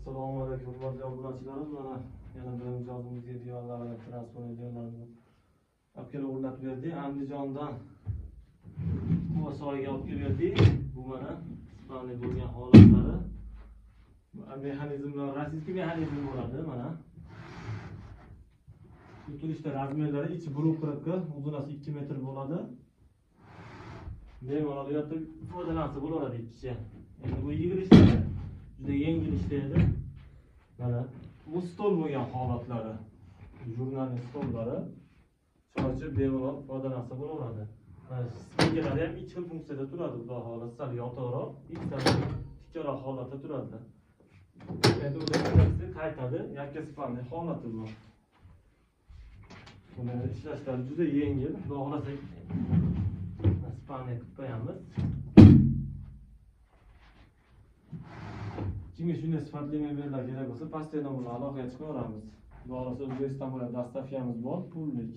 Assalomu alaykum hurmatli obunachilarimiz. Mana yana bir mijozimizga diyorlarni transport diyorlarini olib kelib o'rnatib berdik. Andijondan Quvasoyga olib kelib berdik. Bu mana ispanli bo'lgan holatlari. Mexanizmlar rossiyskiy mexanizm bo'ladi mana. Yutilishda razmerlari ichi brukrika, uzunasi 2 metr bo'ladi. Bemalol yotib foydalansa bo'laveradi ichi. Endi bu yig'ilishda juda yengil ishlaydi. Mana bu stol bo'lgan holatlari. Jurnalning stollari. Choychi bemalol foydalansa bo'laveradi. Spikerlar ham ikki xil funksiyada turadi. Xudo xolasa sal yotoqroq, ikkitasi tikkaroq holatda turadi. Endi ularni qaytadi, yakkaspalni holati bu. Buni ishlashlari juda yengil. Xudo xolasa spalni qilib qo'yamiz. Kimga shunday sifatli mebellar kerak bo'lsa, pastdan buni aloqaga chiqaramiz. Xudo xolasa O'zbekiston bilan dastavkamiz bor, pullik.